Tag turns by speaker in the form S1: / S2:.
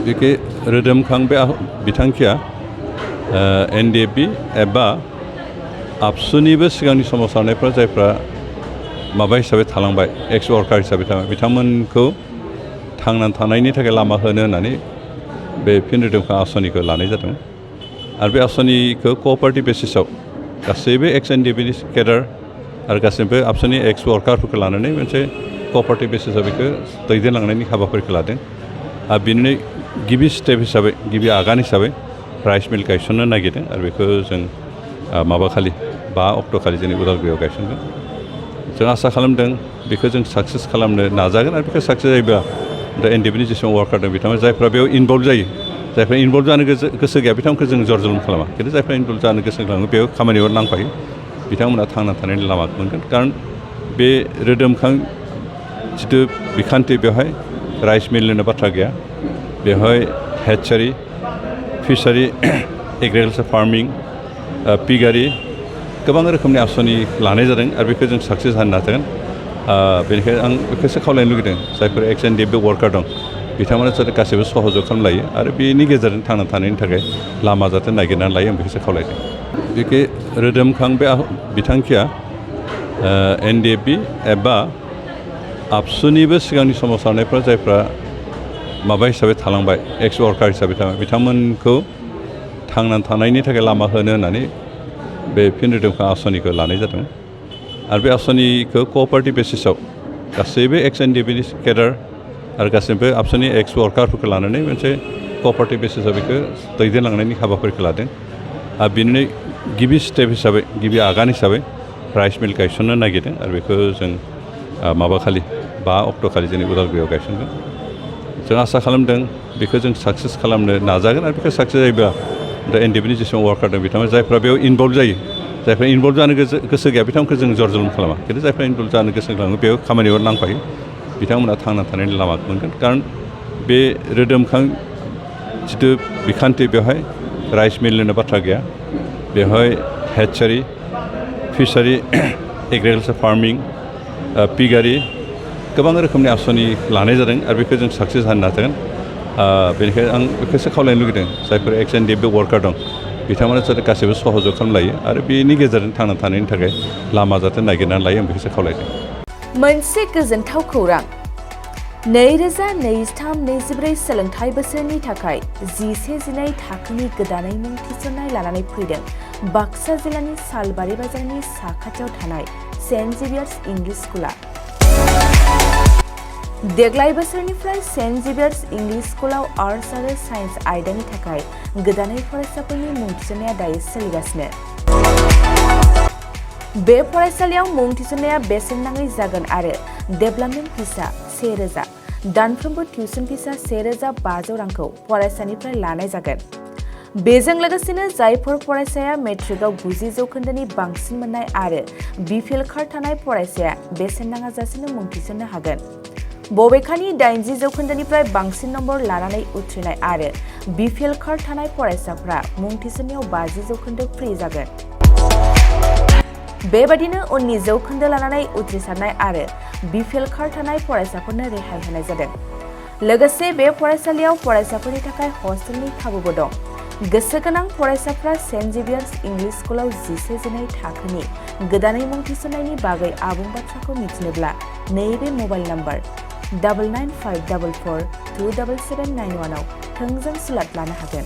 S1: बेखौ रोदोमखां बे बिथांखिया NDFB एबा आबसुनिबो सिगांनि सोमावसारनायफ्रा जायफ्रा माबा हिसाबै थालांबाय एक्स वर्कार हिसाबै थालांबाय बिथांमोनखौ थांनानै थानायनि थाखाय लामा होनो होननानै बे फिन रोदोमखां आसनिखौ लानाय जादों आरो बे आसनिखौ कअपारेटिभ बेसिसाव गासैबो एक्स NDFBनि केडार आरो गासैबो आबसुनि एक्स वर्कारफोरखौ लानानै मोनसे कअपारेटिभ बेसिसाव बेखौ दैदेनलांनायनि हाबाफारिखौ लादों आरो बिनिनो गिबि स्टेप हिसाबै गिबि आगान हिसाबै राइस मिल गायसननो नागिरदों आरो बेखौ जों माबाखालि 5 अक्ट'खालि जोंनि उदालगुरियाव गायसनगोन जों आसा खालामदों बेखौ जों साक्सेस खालामनो नाजागोन आरो बेखौ साक्सेस जायोब्ला दा NDFBनि जेसेबां वार्कार दं बिथांमोन जायफ्रा बेयाव इनभल्भ जायो जायफ्रा इनभल्भ जानो गोसो गैया बिथांमोनखौ जों जर जुलुम खालामा खिन्थु जायफ्रा इनभल्भ जानो गोसो खालामो बेयाव खामानियाव नांफायो बिथांमोना थांना थानायनि लामा मोनगोन खारन बे रोदोमखां जिथु बिखान्थि बेवहाय राइस मिलनिनो बाथ्रा गैया बेवहाय हेचारि फिसारि एग्रिकालचार फार्मिं पिगारि गोबां रोखोमनि आसनि लानाय जादों आरो बेखौ जों साक्सेस जानो नाजागोन बेनिखायनो आं बेखौसो खावलायनो लुगैदों जायफोर एक्स NDFB वार्कार दं बिथांमोना जाहाथे गासैबो सहयोग खालामलायो आरो बेनि गेजेरजों थांना थानायनि थाखाय लामा जाहाथे नागिरनानै लायो आं बेखौसो खावलायदों बेखौ रोदोमखां बे बिथांखिया NDFB एबा आबसुनिबो सिगांनि सोमावसारनायफ्रा जायफ्रा माबा हिसाबै थालांबाय एक्स वर्कार हिसाबै थालांबाय बिथांमोनखौ थांनानै थानायनि थाखाय लामा होनो होननानै बे फिन रोदोमखां आसनिखौ लानाय जादों आरो बे आसनिखौ कअपारेटिभ बेसिसाव गासैबो एक्स NDFBनि केडार आरो गासैबो आबसुनि एक्स वर्कारफोरखौ लानानै मोनसे कअपारेटिभ बेसिसाव बेखौ दैदेनलांनायनि हाबाफारिखौ लादों आरो बिनिनो गिबि स्टेप हिसाबै गिबि आगान हिसाबै राइस मिल गायसननो नागिरदों आरो बेखौ जों माबाखालि 5 अक्ट'खालि जोंनि उदालगुरियाव गायसनगोन जों आसा खालामदों बेखौ जों साक्सेस खालामनो नाजागोन आरो बेखौ साक्सेस जायोब्ला दा NDFBनि जेसेबां वार्कार दं बिथांमोन जायफ्रा बेयाव इनभल्भ जायो जायफ्रा इनभल्भ जानो गोसो गैया बिथांमोनखौ जों जर जुलुम खालामा खिन्थु जायफ्रा इनभल्भ जानो गोसो खालामो बेयाव खामानियाव नांफायो बिथांमोना थांना थानायनि लामा मोनगोन खारन बे रोदोमखां जिथु बिखान्थि बेवहाय राइस मिलनिनो बाथ्रा गैया बेवहाय हेचारि फिसारि एग्रिकालचार फार्मिं पिगारि गोबां रोखोमनि आसनि लानाय जादों आरो बेखौ जों साक्सेस जानो नाजागोन बेनिखायनो आं बेखौसो खावलायनो लुगैदों जायफोर एक्स NDFB वार्कार दं बिथांमोना जाहाथे गासैबो सहयोग खालामलायो आरो बेनि गेजेरजों थांना थानायनि थाखाय लामा जाहाथे नागिरनानै लायो आं बेखौसो खावलायदों
S2: मोनसे गोजोनथाव खौरां 2023-24 सोलोंथाइ बोसोरनि थाखाय 11-12 थाखोनि गोदानै मुं थिसननाय लानानै फैदों बाक्सा जिल्लानि सालबारि बाजारनि साखाथियाव थानाय सेन्ट जेभियार्स इंलिश स्कुला देग्लाय बोसोरनिफ्राय सेन्ट जेभियार्स इंलिश स्कुलाव आर्ट्स आरो साइन्स आयदानि थाखाय गोदानै फरायसाफोरनि मुं थिसननाया दायो सोलिगासिनो बे फरायसालियाव मुं थिसननाया बेसेन नाङै जागोन आरो डेभेलपमेन्ट फिसा 1000 दानफ्रोमबो टिउसन फिसा 1500 रांखौ फरायसानिफ्राय लानाय जागोन बेजों लोगोसेनो जायफोर फरायसाया मेट्रिकआव 90 जौखोन्दोनि बांसिन मोननाय आरो बिपिएल कार्ड थानाय फरायसाया बेसेन नाङाजासेनो मुं थिसननो हागोन बबेखानि 80 जौखोन्दोनिफ्राय बांसिन नम्बर लानानै उथ्रिनाय आरो बिपिएल कार्ड थानाय फरायसाफ्रा मुं थिसननायाव 50 जौखोन्दो फ्रि जागोन बेबादिनो उननि जौखोन्दो लानानै उथ्रिसारनाय आरो बिपिएल कार्ड थानाय फरायसाफोरनो रेहाय होनाय जादों लोगोसे बे फरायसालियाव फरायसाफोरनि थाखाय हस्टेलनि खाबुबो दं गोसो गोनां फरायसाफ्रा सेन्ट जेभियार्स इंलिश स्कुलाव 11-12 थाखोनि गोदानै मुं थिसननायनि बागै आबुं बाथ्राखौ मिथिनोब्ला नैबे मबाइल नम्बर 9954427791 आव थोंजों सुलाद लानो हागोन।